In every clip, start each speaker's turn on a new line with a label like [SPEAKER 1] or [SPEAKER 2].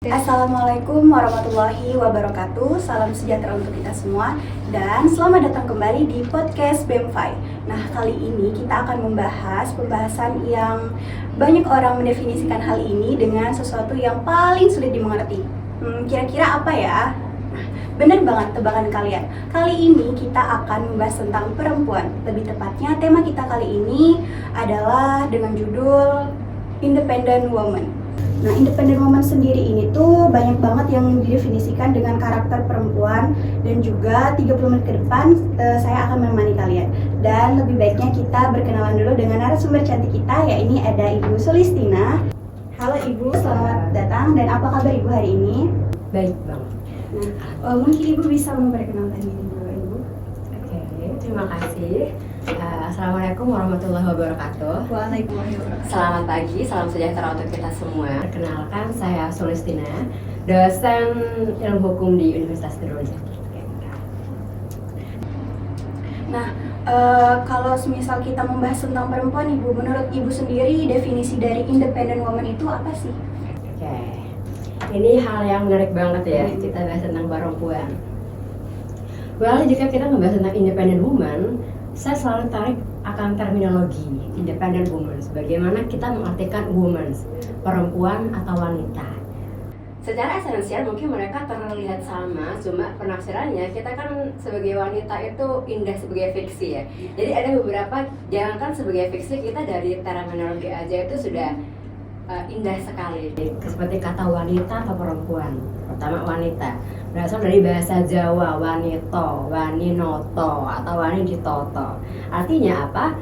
[SPEAKER 1] Assalamualaikum warahmatullahi wabarakatuh. Salam sejahtera untuk kita semua dan selamat datang kembali di podcast BEMFI. Nah, kali ini kita akan membahas pembahasan yang banyak orang mendefinisikan hal ini dengan sesuatu yang paling sulit dimengerti. Kira-kira apa ya? Nah, benar banget tebakan kalian. Kali ini kita akan membahas tentang perempuan. Lebih tepatnya tema kita kali ini adalah dengan judul Independent Woman. Nah, independent woman sendiri ini tuh banyak banget yang didefinisikan dengan karakter perempuan, dan juga 30 menit ke depan saya akan menemani kalian. Dan lebih baiknya kita berkenalan dulu dengan narasumber cantik kita, yaitu ada Ibu Sulistina. Halo Ibu, selamat datang, dan apa kabar Ibu hari ini?
[SPEAKER 2] Baik banget.
[SPEAKER 1] Nah, mungkin Ibu bisa memperkenalkan diri dulu Ibu.
[SPEAKER 2] Oke, terima kasih. Assalamualaikum warahmatullahi wabarakatuh.
[SPEAKER 1] Waalaikumsalam warahmatullahi wabarakatuh.
[SPEAKER 2] Selamat pagi, salam sejahtera untuk kita semua. Perkenalkan, saya Sulistina, dosen ilmu hukum di Universitas Nurul-Jati.
[SPEAKER 1] Nah, kalau semisal kita membahas tentang perempuan, Ibu, menurut Ibu sendiri definisi dari independent woman itu apa sih?
[SPEAKER 2] Oke, ini hal yang menarik banget ya, kita bahas tentang perempuan. Well, jika kita membahas tentang independent woman, saya selalu tarik akan terminologi independent woman. Bagaimana kita mengartikan woman, perempuan atau wanita. Secara esensial mungkin mereka terlihat sama, cuma penafsirannya kita kan sebagai wanita itu indah sebagai fiksi ya. Jadi ada beberapa, jangankan sebagai fiksi, kita dari terminologi aja itu sudah indah sekali. Seperti kata wanita atau perempuan. Pertama, wanita berasal dari bahasa Jawa, wanito, waninoto, atau waniditoto. Artinya apa?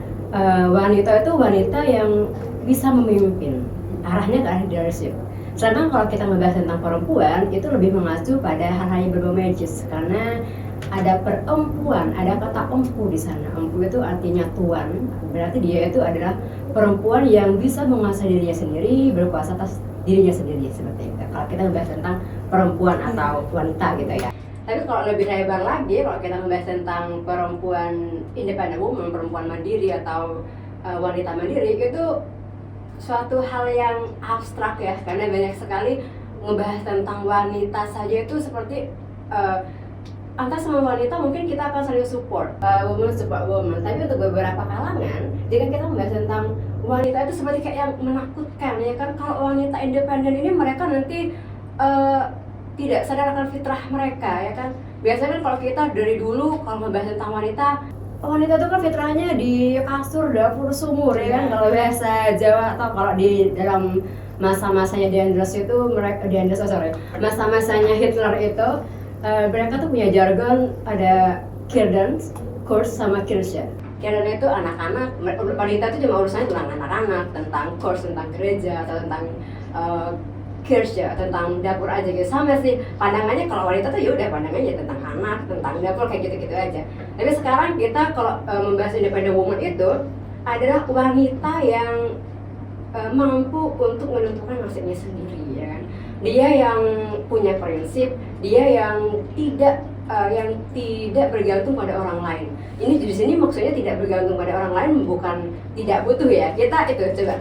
[SPEAKER 2] Wanita itu wanita yang bisa memimpin, arahnya ke arah leadership. Sedangkan kalau kita membahas tentang perempuan, itu lebih mengacu pada hal-hal yang berbau magis, karena ada perempuan, ada kata empu di sana. Empu itu artinya tuan, berarti dia itu adalah perempuan yang bisa menguasai dirinya sendiri, berkuasa atas dirinya sendiri, seperti itu. Kalau kita membahas tentang perempuan atau wanita gitu ya. Tapi kalau lebih lebar lagi, kalau kita membahas tentang perempuan independent woman, perempuan mandiri atau wanita mandiri, itu suatu hal yang abstrak ya, karena banyak sekali membahas tentang wanita saja itu seperti antar semua wanita mungkin kita akan saling support, woman support woman. Tapi untuk beberapa kalangan, jika kita membahas tentang wanita itu seperti kayak yang menakutkan ya kan. Kalau wanita independen ini mereka nanti tidak sadar akan fitrah mereka ya kan. Biasanya kan kalau kita dari dulu kalau membahas tentang wanita itu kan fitrahnya di kasur, dapur, sumur ya kan, kalau bahasa Jawa. Atau kalau di dalam masa-masanya masa-masanya Hitler itu mereka tuh punya jargon, ada Kirden, Kurs, sama Kirche. Kirden itu anak-anak, wanita itu cuma urusannya tentang anak-anak, tentang Kurs, tentang gereja, atau tentang Kirche, tentang dapur aja gitu. Sama sih pandangannya, kalau wanita tuh yaudah pandangannya tentang anak, tentang dapur, kayak gitu-gitu aja. Tapi sekarang kita kalau membahas independent woman itu adalah wanita yang mampu untuk menentukan nasibnya sendiri ya kan. Dia yang punya prinsip, dia yang tidak bergantung pada orang lain. Ini di sini maksudnya tidak bergantung pada orang lain, bukan tidak butuh ya. Kita itu coba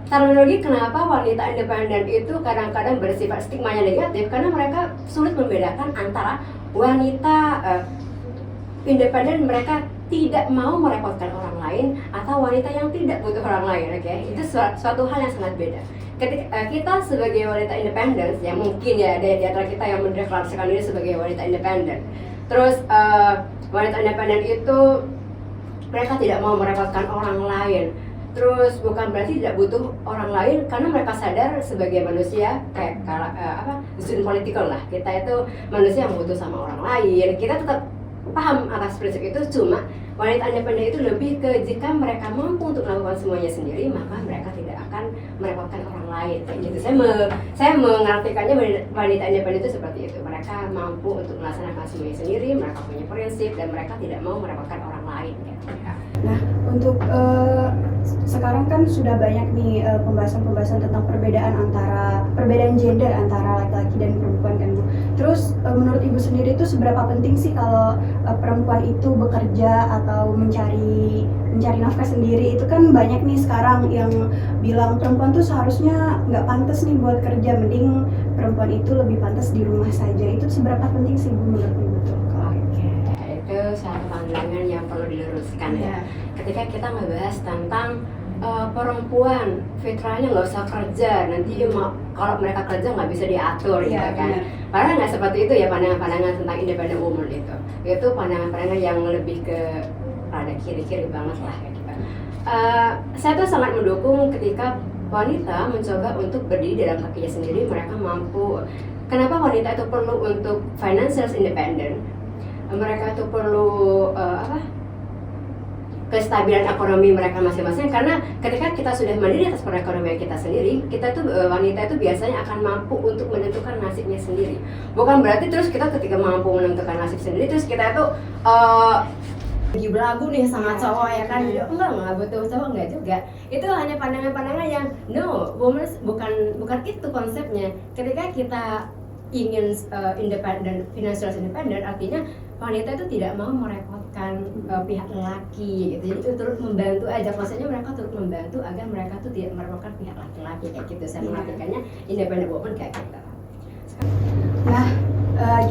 [SPEAKER 2] terminologi kenapa wanita independen itu kadang-kadang bersifat stigmanya negatif, karena mereka sulit membedakan antara wanita independen, mereka tidak mau merepotkan orang lain, atau wanita yang tidak butuh orang lain. Oke? Itu suatu hal yang sangat beda. Ketika kita sebagai wanita independen, yang mungkin ya ada di antara kita yang mendeklarasikan diri sebagai wanita independen, terus wanita independen itu mereka tidak mau merepotkan orang lain. Terus bukan berarti tidak butuh orang lain, karena mereka sadar sebagai manusia kayak student political lah, kita itu manusia yang butuh sama orang lain. Kita tetap paham atas prinsip itu, cuma wanita independen itu lebih ke jika mereka mampu untuk melakukan semuanya sendiri, maka mereka tidak akan merepotkan orang lain. Kayak gitu. Saya mengartikannya wanita independen itu seperti itu. Mereka mampu untuk melaksanakan semuanya sendiri, mereka punya prinsip, dan mereka tidak mau merepotkan orang lain. Kayak gitu.
[SPEAKER 1] Nah, untuk sekarang kan sudah banyak nih pembahasan-pembahasan tentang perbedaan gender antara laki-laki dan perempuan kan Bu. Terus menurut Ibu sendiri itu seberapa penting sih kalau perempuan itu bekerja atau mencari nafkah sendiri? Itu kan banyak nih sekarang yang bilang perempuan tuh seharusnya nggak pantas nih buat kerja, mending perempuan itu lebih pantas di rumah saja. Itu seberapa penting sih Bu menurut Ibu tuh?
[SPEAKER 2] Oke, itu satu pandangan yang perlu diluruskan ya. Ketika kita ngebahas tentang perempuan fitrahnya nggak usah kerja, nanti kalau mereka kerja nggak bisa diatur gitu kan. Padahal nggak seperti itu ya pandangan-pandangan tentang independent woman itu pandangan-pandangan yang lebih ke rada kiri-kiri banget lah gitu. Saya tuh sangat mendukung ketika wanita mencoba untuk berdiri dalam kakinya sendiri, mereka mampu. Kenapa wanita itu perlu untuk financial independent? Mereka itu perlu kestabilan ekonomi mereka masing-masing, karena ketika kita sudah mandiri atas perekonomian kita sendiri, kita tuh wanita itu biasanya akan mampu untuk menentukan nasibnya sendiri. Bukan berarti terus kita ketika mampu menentukan nasib sendiri terus kita itu lagi belagu nih sama cowok ya kan. Enggak butuh cowok, enggak juga. Itu hanya pandangan-pandangan yang woman bukan itu konsepnya. Ketika kita ingin independent, financial independent, artinya wanita itu tidak mau merepotkan pihak lelaki gitu. Jadi turut membantu aja, maksudnya mereka turut membantu agar mereka tuh tidak merepotkan pihak laki-laki kayak gitu. Saya mengartikannya independent woman kayak gitu.
[SPEAKER 1] Nah,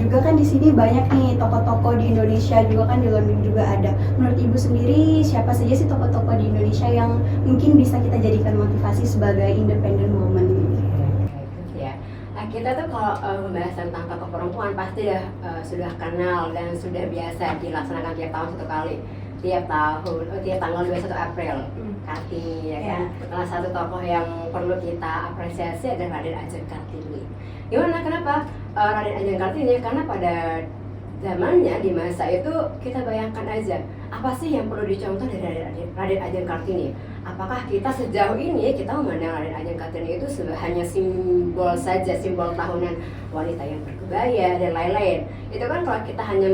[SPEAKER 1] juga kan di sini banyak nih tokoh-tokoh di Indonesia, juga kan di London juga ada. Menurut Ibu sendiri siapa saja sih tokoh-tokoh di Indonesia yang mungkin bisa kita jadikan motivasi sebagai independent woman ini?
[SPEAKER 2] Kita tuh kalau membahas tentang tokoh perempuan pasti sudah kenal dan sudah biasa dilaksanakan tiap tahun satu kali, tiap tanggal 21 April Kartini ya kan. Salah satu tokoh yang perlu kita apresiasi adalah Raden Ajeng Kartini. Gimana kenapa Raden Ajeng Kartini? Karena pada zamannya di masa itu kita bayangkan aja apa sih yang perlu dicontoh dari Raden Ajeng Kartini. Apakah kita sejauh ini kita memandang Raden Ajeng Kartini itu hanya simbol saja, simbol tahunan wanita yang berkebaya dan lain-lain. Itu kan kalau kita hanya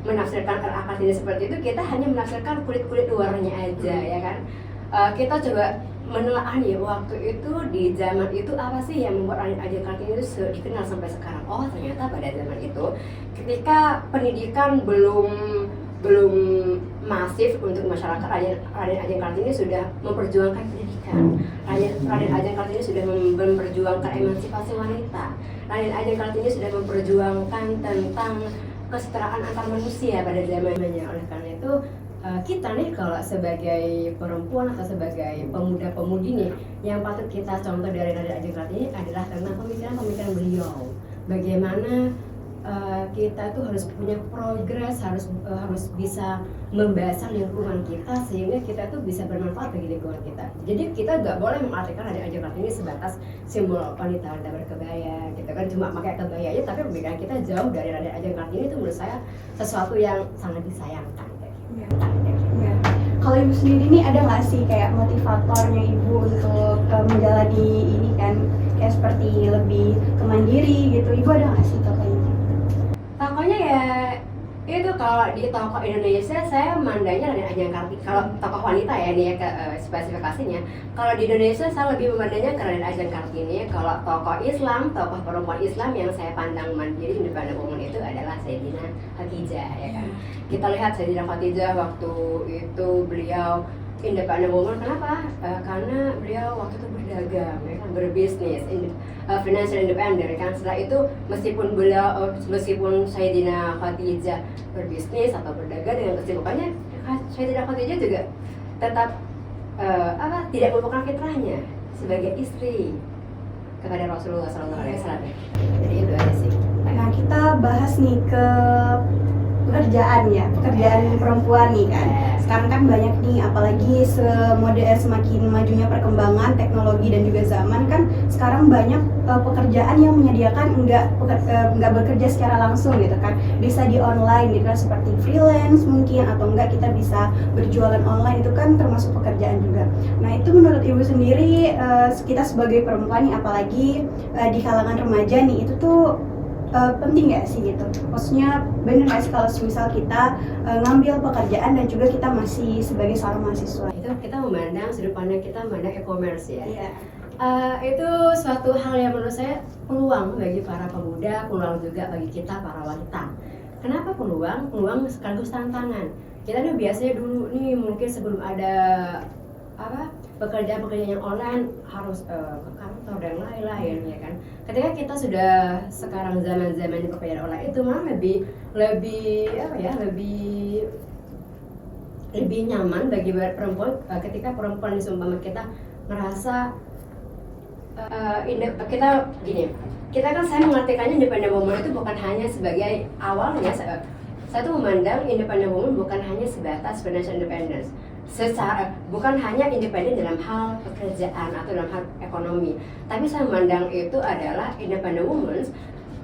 [SPEAKER 2] menafsirkan Kartini seperti itu, kita hanya menafsirkan kulit-kulit luarnya aja ya kan. Kita coba menelaah nih waktu itu, di zaman itu apa sih yang membuat Raden Ajeng Kartini itu dikenal sampai sekarang. Oh ternyata pada zaman itu ketika pendidikan belum masif untuk masyarakat, Raden Ajeng Kartini sudah memperjuangkan pendidikan. Raden Ajeng Kartini sudah memperjuangkan emansipasi wanita. Raden Ajeng Kartini sudah memperjuangkan tentang kesetaraan antar manusia pada zamannya. Oleh karena itu kita nih kalau sebagai perempuan atau sebagai pemuda-pemudi nih, yang patut kita contoh dari Raden Ajeng Kartini adalah tentang pemikiran beliau. Bagaimana kita tuh harus punya progres, harus bisa membaca lingkungan kita sehingga kita tuh bisa bermanfaat bagi lingkungan kita. Jadi kita nggak boleh mengartikan Raden Ajeng Kartini sebatas simbol wanita berkebaya gitu kan, cuma pakai kebaya aja, tapi pemikiran kita jauh dari Raden Ajeng Kartini. Itu menurut saya sesuatu yang sangat disayangkan.
[SPEAKER 1] Kalau Ibu sendiri nih ada nggak sih kayak motivatornya Ibu untuk menjalani ini kan, kayak seperti lebih kemandiri gitu? Ibu ada nggak sih tokohnya?
[SPEAKER 2] Tokohnya ya itu, kalau di tokoh Indonesia saya mandangnya Raden Ajeng Kartini. Kalau tokoh wanita ya ini ya ke spesifikasinya. Kalau di Indonesia saya lebih memandangnya ke Raden Ajeng Kartini. Kalau tokoh Islam, tokoh perempuan Islam yang saya pandang mandiri independent woman itu adalah Sayyidina Khadijah ya kan. Kita lihat Sayyidina Khadijah waktu itu beliau independent woman. Kenapa? Karena beliau waktu itu berdagang, ya kan, berbisnis, financial independent kan. Setelah itu meskipun Sayyidina Khadijah berbisnis atau berdagang dengan kesibukannya, Sayyidina Khadijah juga tetap tidak melupakan fitrahnya sebagai istri kepada Rasulullah SAW. Jadi itu aja sih.
[SPEAKER 1] Nah kita bahas nih ke pekerjaan perempuan nih kan. Sekarang kan banyak nih, apalagi semakin majunya perkembangan teknologi dan juga zaman kan, sekarang banyak pekerjaan yang menyediakan nggak bekerja secara langsung gitu kan, bisa di online gitu kan, seperti freelance mungkin, atau enggak kita bisa berjualan online, itu kan termasuk pekerjaan juga. Nah itu menurut Ibu sendiri, kita sebagai perempuan nih, apalagi di kalangan remaja nih, itu tuh penting nggak sih gitu? Maksudnya bener nggak sih kalau misal kita ngambil pekerjaan dan juga kita masih sebagai seorang mahasiswa?
[SPEAKER 2] Itu kita memandang sudut pandang kita memandang e-commerce ya.
[SPEAKER 1] Iya.
[SPEAKER 2] Itu suatu hal yang menurut saya peluang bagi para pemuda, peluang juga bagi kita para wanita. Kenapa peluang? Peluang sekaligus tantangan. Kita tuh biasanya dulu nih mungkin sebelum ada pekerjaan-pekerjaan yang online harus ke kantor dan lain-lain ya kan. Ketika kita sudah sekarang zaman-zaman pekerjaan online itu malah lebih nyaman bagi perempuan ketika perempuan seumpama kita merasa kita kan saya mengartikannya independent woman itu bukan hanya sebagai awalnya saya tuh memandang independent woman bukan hanya sebatas financial independence, bukan hanya independen dalam hal pekerjaan atau dalam hal ekonomi, tapi saya memandang itu adalah independent woman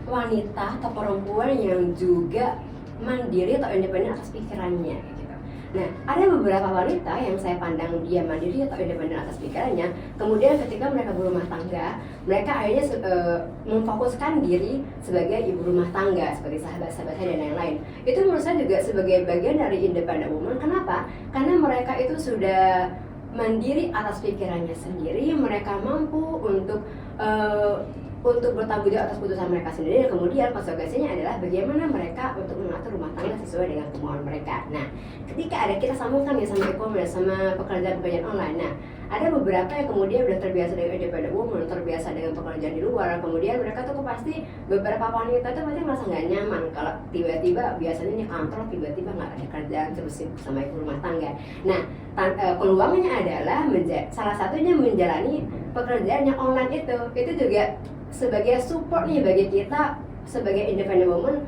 [SPEAKER 2] wanita atau perempuan yang juga mandiri atau independen atas pikirannya gitu. Nah, ada beberapa wanita yang saya pandang dia mandiri atau independen atas pikirannya. Kemudian ketika mereka berumah tangga, mereka akhirnya memfokuskan diri sebagai ibu rumah tangga seperti sahabat-sahabat saya dan lain-lain. Itu menurut saya juga sebagai bagian dari independent woman. Kenapa? Karena mereka itu sudah mandiri atas pikirannya sendiri. Mereka mampu untuk bertanggung jawab atas putusan mereka sendiri, dan kemudian konsekuensinya adalah bagaimana mereka untuk mengatur rumah tangga sesuai dengan kemauan mereka. Nah, ketika kita sambungkan ya sama e-commerce, sama pekerjaan-pekerjaan online. Nah, ada beberapa yang kemudian udah terbiasa dengan independent woman, terbiasa dengan pekerjaan di luar, kemudian mereka tuh pasti beberapa wanita itu pasti merasa nggak nyaman kalau tiba-tiba biasanya di kantor tiba-tiba nggak ada kerjaan terus sibuk sama ibu rumah tangga. Nah, peluangnya adalah salah satunya menjalani pekerjaan yang online itu juga sebagai support nih bagi kita sebagai independent woman.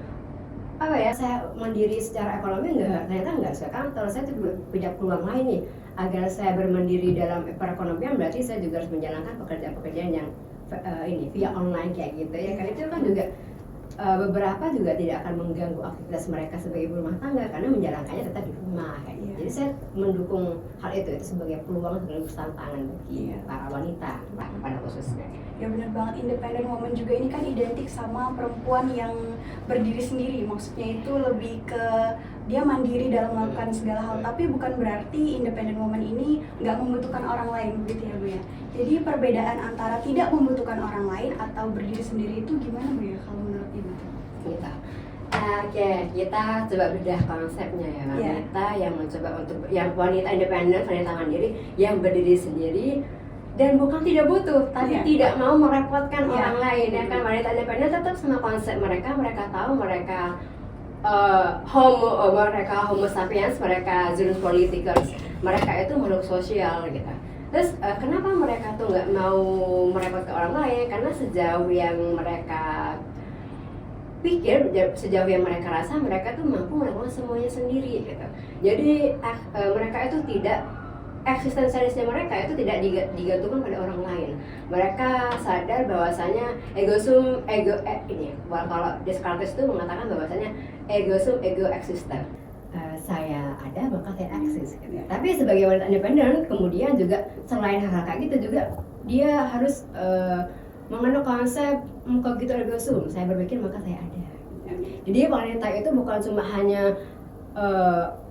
[SPEAKER 2] Saya mandiri secara ekonomi ternyata nggak saya kantor, saya juga punya peluang lain nih agar saya bermandiri dalam perekonomian. Berarti saya juga harus menjalankan pekerjaan-pekerjaan yang via online kayak gitu ya kan. Itu kan juga beberapa juga tidak akan mengganggu aktivitas mereka sebagai ibu rumah tangga karena menjalankannya tetap di rumah kayak gitu. Jadi saya mendukung hal itu sebagai peluang sekaligus tantangan bagi para wanita pada khususnya.
[SPEAKER 1] Ya benar banget, independent woman juga ini kan identik sama perempuan yang berdiri sendiri. Maksudnya itu lebih ke dia mandiri dalam melakukan segala hal, tapi bukan berarti independent woman ini nggak membutuhkan orang lain, begitu ya Bu ya. Jadi perbedaan antara tidak membutuhkan orang lain atau berdiri sendiri itu gimana Bu ya kalau menurut Ibu?
[SPEAKER 2] Gitu. Oke, kita coba bedah konsepnya ya, wanita yang mencoba untuk yang wanita independen, wanita mandiri yang berdiri sendiri dan bukan tidak butuh, tapi tidak mau merepotkan orang lain ya kan. Wanita independen tetap sama konsep mereka tahu mereka homo sapiens, mereka Zunus politicus, mereka itu makhluk sosial gitu. Terus kenapa mereka tuh nggak mau merepotkan orang lain? Karena sejauh yang mereka pikir, sejauh yang mereka rasa, mereka tuh mampu melakukan semuanya sendiri gitu. Jadi mereka itu tidak, eksistensialisnya mereka itu tidak digantungkan pada orang lain. Mereka sadar bahwasanya kalau Descartes itu mengatakan bahwasanya ego sum ego exister. Saya ada maka saya eksis gitu. Tapi sebagai wanita independen kemudian juga selain hal-hal kayak gitu juga dia harus mengenal konsep cogito ergo sum, saya berpikir maka saya ada. Jadi wanita itu bukan cuma hanya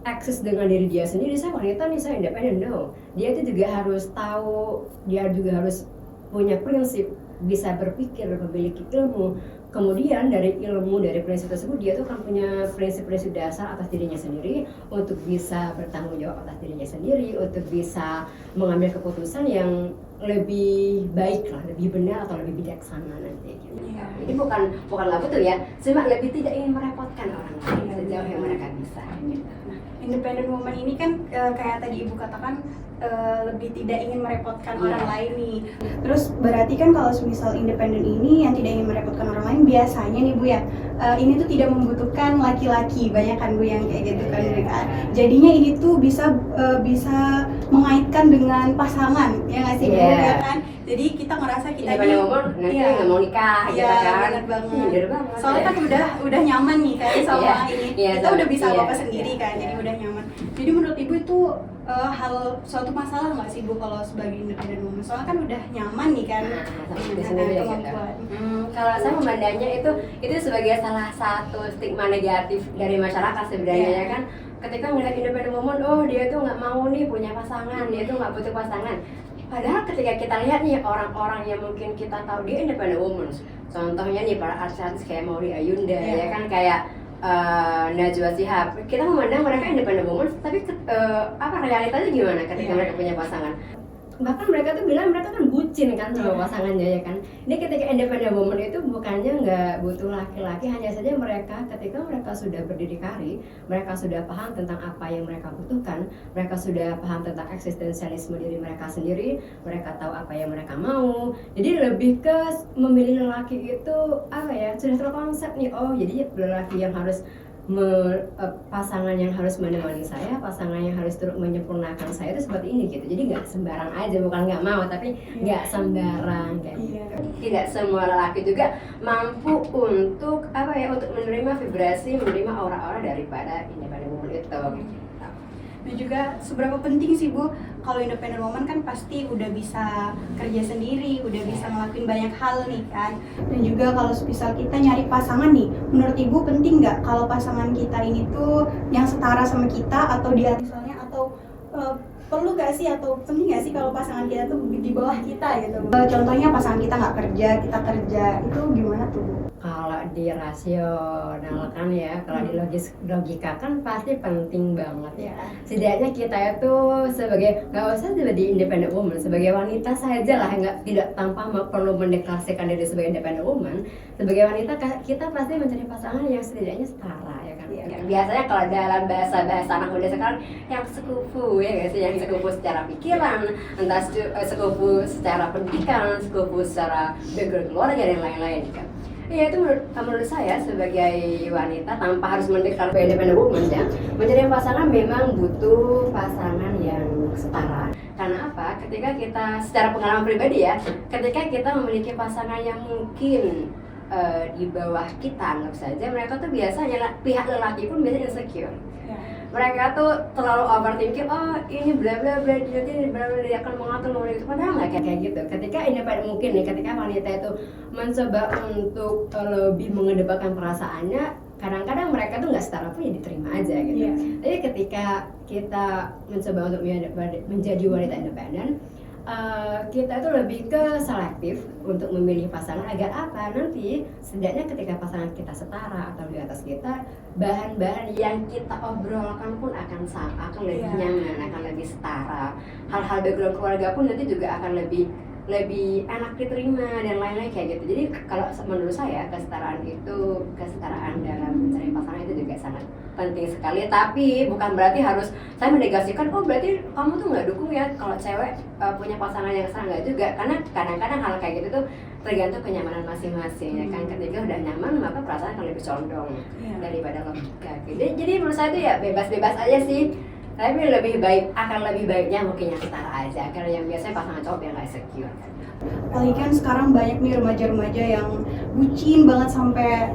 [SPEAKER 2] eksis dengan diri dia sendiri, saya wanita nih, saya independen, no. Dia itu juga harus tahu, dia juga harus punya prinsip, bisa berpikir, memiliki ilmu. Kemudian dari ilmu, dari prinsip tersebut dia tuh kan punya prinsip-prinsip dasar atas dirinya sendiri untuk bisa bertanggung jawab atas dirinya sendiri, untuk bisa mengambil keputusan yang lebih baik lah, lebih benar atau lebih bijaksana nanti gitu. Jadi bukanlah betul ya, cuma lebih tidak ingin merepotkan orang lain sejauh yang mereka bisa gitu.
[SPEAKER 1] Nah, independent woman ini kan kayak tadi Ibu katakan lebih tidak ingin merepotkan orang lain nih. Terus berarti kan kalau misal independen ini yang tidak ingin merepotkan orang lain, biasanya nih Bu ya, ini tuh tidak membutuhkan laki-laki, banyak kan Bu yang kayak gitu kan. Jadinya ini tuh bisa mengaitkan dengan pasangan, ya nggak sih Bu ya kan? Jadi kita ngerasa kita
[SPEAKER 2] ini nanti nggak mau nikah gitu kan.
[SPEAKER 1] Benar banget. Soalnya kan udah nyaman nih kan sama ini. Kita udah bisa apa sendiri kan, jadi udah nyaman. Jadi menurut Ibu itu suatu masalah nggak sih Bu kalau sebagai independent woman? Soalnya kan udah nyaman nih kan
[SPEAKER 2] Di sendiri ya gitu.
[SPEAKER 1] kemampuan.
[SPEAKER 2] Kalau saya memandangnya itu sebagai salah satu stigma negatif dari masyarakat sebenarnya ya kan. Ketika melihat independent woman, oh dia tuh nggak mau nih punya pasangan, dia tuh nggak butuh pasangan. Padahal ketika kita lihat nih orang-orang yang mungkin kita tahu dia independent woman, contohnya nih para artis kayak Maudy Ayunda ya kan, kayak Najwa Shihab, kita memandang mereka independent woman, tapi realitanya gimana ketika mereka punya pasangan? Bahkan mereka tuh bilang mereka kan bucin kan sama pasangannya ya kan. Ini ketika independent woman itu bukannya nggak butuh laki-laki, hanya saja mereka ketika mereka sudah berdiri karir, mereka sudah paham tentang apa yang mereka butuhkan, mereka sudah paham tentang eksistensialisme diri mereka sendiri, mereka tahu apa yang mereka mau. Jadi lebih ke memilih lelaki itu sudah terkonsep nih, oh jadi lelaki yang harus pasangan yang harus menemani saya, pasangan yang harus turut menyempurnakan saya itu seperti ini gitu. Jadi nggak sembarang aja, bukan nggak mau, tapi nggak sembarang kayak gitu. Tidak semua lelaki juga mampu untuk untuk menerima vibrasi, menerima aura-aura daripada independent woman itu.
[SPEAKER 1] Dan juga seberapa penting sih Bu, kalau independent woman kan pasti udah bisa kerja sendiri, udah bisa ngelakuin banyak hal nih kan. Dan juga kalau misal kita nyari pasangan nih, menurut Ibu penting nggak kalau pasangan kita ini tuh yang setara sama kita atau di atas misalnya, atau perlu nggak sih atau penting nggak sih kalau pasangan kita tuh di bawah kita gitu? Contohnya pasangan kita nggak kerja, kita kerja, itu gimana tuh Bu?
[SPEAKER 2] Kalau dirasionalkan ya, kalau di logika kan pasti penting banget ya. Setidaknya kita itu sebagai, nggak usah jadi independent woman, sebagai wanita saja lah, tidak tanpa perlu mendeklarasikan diri sebagai independent woman. Sebagai wanita kita pasti mencari pasangan yang setidaknya setara ya kan. Biasanya kalau dalam bahasa anak muda sekarang yang sekufu ya guys, yang sekufu secara pikiran, entah sekufu secara pendidikan, sekufu secara background keluarga dan lain-lain kan. Ya itu menurut saya sebagai wanita tanpa harus mendeklarasikan independent woman ya, mencari pasangan memang butuh pasangan yang setara. Karena apa? Ketika kita secara pengalaman pribadi ya, ketika kita memiliki pasangan yang mungkin di bawah kita, anggap saja mereka tuh biasanya pihak lelaki pun biasanya insecure. Mereka tuh terlalu overthinking, oh ini bla bla bla, ini bla bla, dia akan mengatur itu, padahal nggak kayak gitu. Ketika independen mungkin nih, ketika wanita itu mencoba untuk lebih mengedepankan perasaannya, kadang-kadang mereka tuh nggak setara pun ya diterima aja gitu. Jadi ketika kita mencoba untuk menjadi wanita independen, kita itu lebih ke selektif untuk memilih pasangan agar apa, nanti setidaknya ketika pasangan kita setara atau di atas kita, bahan-bahan yang kita obrolkan pun akan sama, akan lebih nyaman, akan lebih setara. Hal-hal background keluarga pun nanti juga akan lebih enak diterima dan lain-lain kayak gitu. Jadi kalau menurut saya kesetaraan dalam mencari pasangan itu juga sangat penting sekali. Tapi bukan berarti harus saya menegasikan, oh berarti kamu tuh nggak dukung ya kalau cewek punya pasangan yang setara, nggak juga. Karena kadang-kadang hal kayak gitu tuh tergantung kenyamanan masing-masing ya kan. Ketika udah nyaman maka perasaan akan lebih condong daripada logika. Jadi menurut saya itu ya bebas-bebas aja sih. Tapi akan lebih baiknya mungkin yang setara aja, karena yang biasanya pasangan cowok yang nggak secure.
[SPEAKER 1] Apalagi kan sekarang banyak nih remaja-remaja yang bucin banget sampai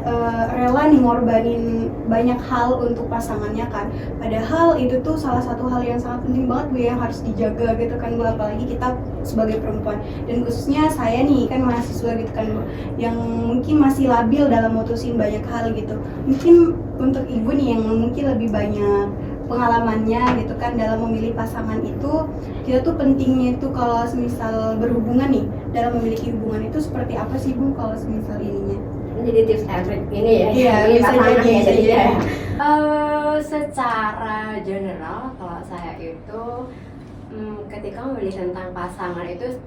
[SPEAKER 1] rela nih ngorbanin banyak hal untuk pasangannya kan. Padahal itu tuh salah satu hal yang sangat penting banget Bu, yang harus dijaga gitu kan Bu, apalagi kita sebagai perempuan. Dan khususnya saya nih kan mahasiswa gitu kan Bu, yang mungkin masih labil dalam mutusin banyak hal gitu. Mungkin untuk Ibu nih yang mungkin lebih banyak pengalamannya gitu kan dalam memilih pasangan itu, kita tuh pentingnya itu kalau semisal berhubungan nih, dalam memiliki hubungan itu seperti apa sih Bu kalau semisal ininya?
[SPEAKER 2] Jadi tips and trick ini ya,
[SPEAKER 1] bisa jadi ya.
[SPEAKER 2] Secara general kalau saya itu ketika memilih tentang pasangan itu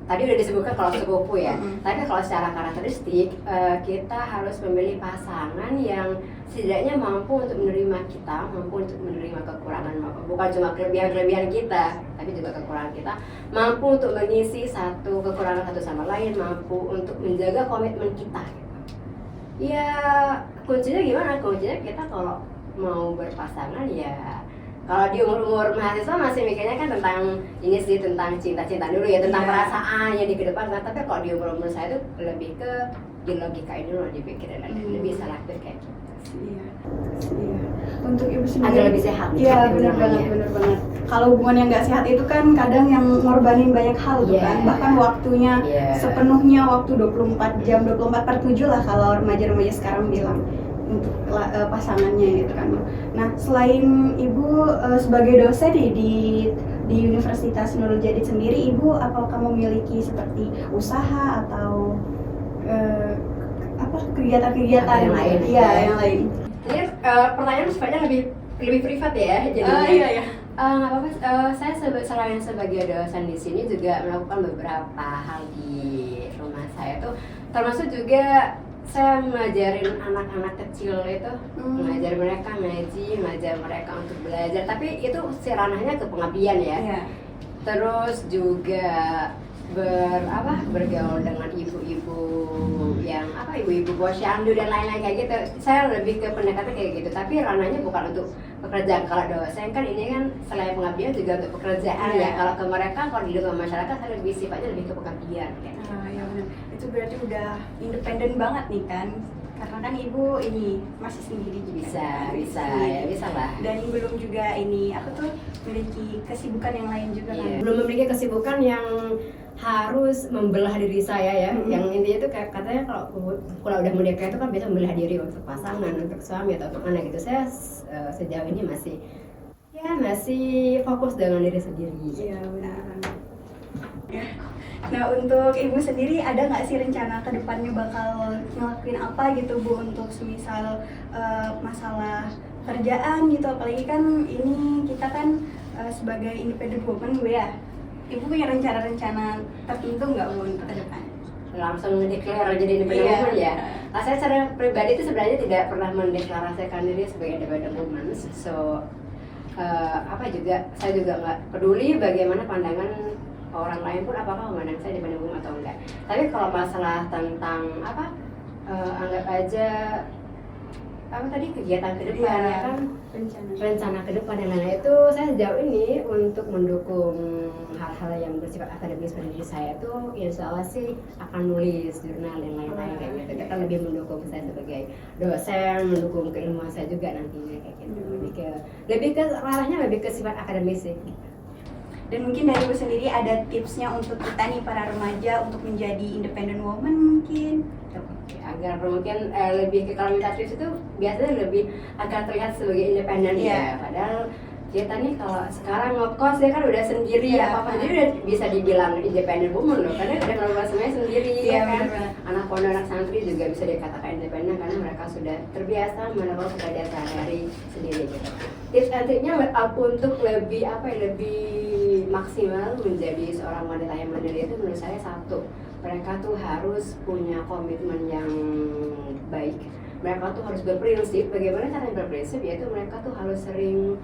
[SPEAKER 2] tadi udah disebutkan kalau sekufu ya. Tapi kalau secara karakteristik kita harus memilih pasangan yang setidaknya mampu untuk menerima kita, mampu untuk menerima kekurangan, bukan cuma kelebihan kita, tapi juga kekurangan kita, mampu untuk mengisi satu kekurangan satu sama lain, mampu untuk menjaga komitmen kita. Ya kuncinya gimana? Kuncinya kita kalau mau berpasangan ya Kalau di umur mahasiswa masih mikirnya kan tentang ini sih, tentang cinta-cinta dulu ya, tentang perasaan yang di kedepan. Tapi kalau di umur saya itu lebih ke di logikain dulu, dipikirin lebih selektif kayak gitu.
[SPEAKER 1] Iya. Untuk ibu sendiri
[SPEAKER 2] agak lebih sehat.
[SPEAKER 1] Iya, benar banget. Kalau hubungan yang nggak sehat itu kan kadang yang ngorbanin banyak hal tuh kan, bahkan waktunya sepenuhnya waktu 24 jam, 24/7 lah kalau remaja-remaja sekarang bilang untuk pasangannya gitu kan. Nah, selain ibu sebagai dosen di Universitas Nurul Jadid sendiri, ibu apakah memiliki seperti usaha atau kegiatan-kegiatan
[SPEAKER 2] yang lain?
[SPEAKER 1] Iya, yang lain.
[SPEAKER 2] Jadi pertanyaan sebenarnya lebih privat ya. Jadi
[SPEAKER 1] iya.
[SPEAKER 2] nggak apa-apa. Saya selain sebagai dosen di sini juga melakukan beberapa hal di rumah saya tuh, termasuk juga saya mengajarin anak-anak kecil itu, mengajar mereka ngaji, mengajar mereka untuk belajar. Tapi itu ranahnya ke pengabdian ya. Terus juga bergaul dengan ibu-ibu yang ibu-ibu posyandu dan lain-lain kayak gitu. Saya lebih ke pendekatan kayak gitu, tapi ranahnya bukan untuk pekerjaan. Kalau dosen kan ini kan selain pengabdian juga untuk pekerjaan ya. Kalau ke mereka, kalau di lingkungan masyarakat saya lebih sifatnya lebih ke pengabdian kayak gitu.
[SPEAKER 1] Ya benar. Itu berarti udah independen banget nih kan? Karena kan ibu ini masih sendiri juga.
[SPEAKER 2] Bisa lah. Dan
[SPEAKER 1] belum juga memiliki kesibukan yang lain juga kan?
[SPEAKER 2] Belum memiliki kesibukan yang harus membelah diri saya ya. Yang intinya itu kayak katanya kalau udah menikah itu kan bisa membelah diri untuk pasangan, untuk suami atau untuk anak gitu. Saya sejauh ini masih fokus dengan diri sendiri.
[SPEAKER 1] Iya benar. Nah, untuk ibu sendiri ada nggak sih rencana ke depannya bakal ngelakuin apa gitu Bu, untuk semisal masalah kerjaan gitu, apalagi kan ini kita kan sebagai independent woman Bu ya, ibu punya rencana-rencana tertentu nggak Bu untuk ke depan?
[SPEAKER 2] Langsung declare jadi independent woman ya? Nah, saya secara pribadi itu sebenarnya tidak pernah mendeklarasikan diri sebagai independent woman. So, saya juga nggak peduli bagaimana pandangan orang lain pun apakah memandang saya independent woman atau enggak. Tapi kalau masalah tentang anggap aja kegiatan ke depan ya kan, rencana ke depan yang lain itu, saya sejauh ini untuk mendukung hal-hal yang bersifat akademis pada diri saya tuh insya Allah sih akan nulis jurnal dan lain-lain kayak gitu. Kita lebih mendukung saya sebagai dosen, mendukung keilmuan saya juga nantinya kayak gitu. Lebih ke arahnya lebih ke sifat akademis sih.
[SPEAKER 1] Dan mungkin dari ibu sendiri ada tipsnya untuk kita nih para remaja untuk menjadi independent woman mungkin?
[SPEAKER 2] Agar mungkin lebih ke, kalau minta tips itu biasanya lebih agar terlihat sebagai independen ya. Padahal kita nih kalau sekarang ngekos ya kan udah sendiri apa-apa, jadi udah bisa dibilang independent woman loh, karena udah melakukan semuanya sendiri ya kan. Anak pondok, anak santri juga bisa dikatakan independen karena mereka sudah terbiasa melakukan pekerjaan sehari-hari sendiri gitu. Tips and triknya untuk lebih maksimal menjadi seorang wanita yang mandiri itu menurut saya satu, mereka tuh harus punya komitmen yang baik. Mereka tuh harus berprinsip. Bagaimana cara berprinsip? Yaitu mereka tuh harus sering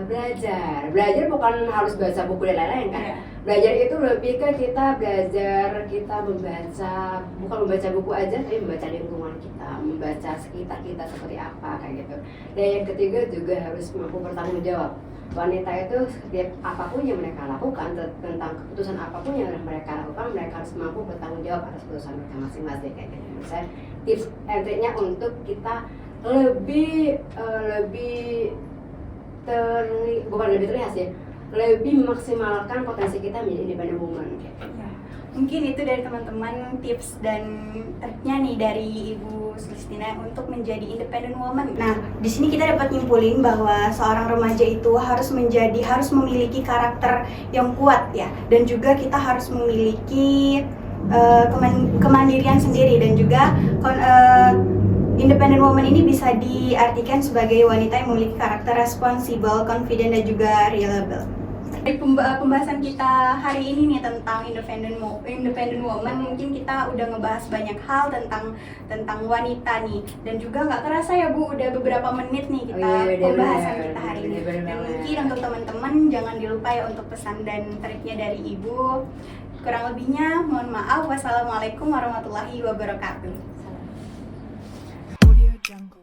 [SPEAKER 2] belajar bukan harus baca buku dan lain-lain kan. Belajar itu lebih ke kita belajar, kita membaca, bukan membaca buku aja, tapi membaca lingkungan kita, membaca sekitar kita seperti apa kayak gitu. Dan yang ketiga juga harus mampu bertanggung jawab. Wanita itu setiap apapun yang mereka lakukan, tentang keputusan apapun yang mereka lakukan, mereka harus mampu bertanggung jawab atas keputusan mereka masing-masing kayak gitu. Saya tips and triknya untuk kita lebih lebih memaksimalkan potensi kita menjadi independent woman.
[SPEAKER 1] Mungkin itu dari teman-teman tips dan triknya nih dari Ibu Sulistina untuk menjadi independent woman. Nah, di sini kita dapat nyimpulin bahwa seorang remaja itu harus memiliki karakter yang kuat ya, dan juga kita harus memiliki kemandirian sendiri, dan juga independent woman ini bisa diartikan sebagai wanita yang memiliki karakter responsible, confident, dan juga reliable. Dari pembahasan kita hari ini nih tentang independent woman, mungkin kita udah ngebahas banyak hal tentang wanita nih, dan juga nggak kerasa ya Bu, udah beberapa menit nih pembahasan kita hari ini. Dan mungkin untuk teman-teman jangan dilupa ya untuk pesan dan triknya dari Ibu. Kurang lebihnya mohon maaf. Wassalamualaikum warahmatullahi wabarakatuh.
[SPEAKER 3] Audio Jungle.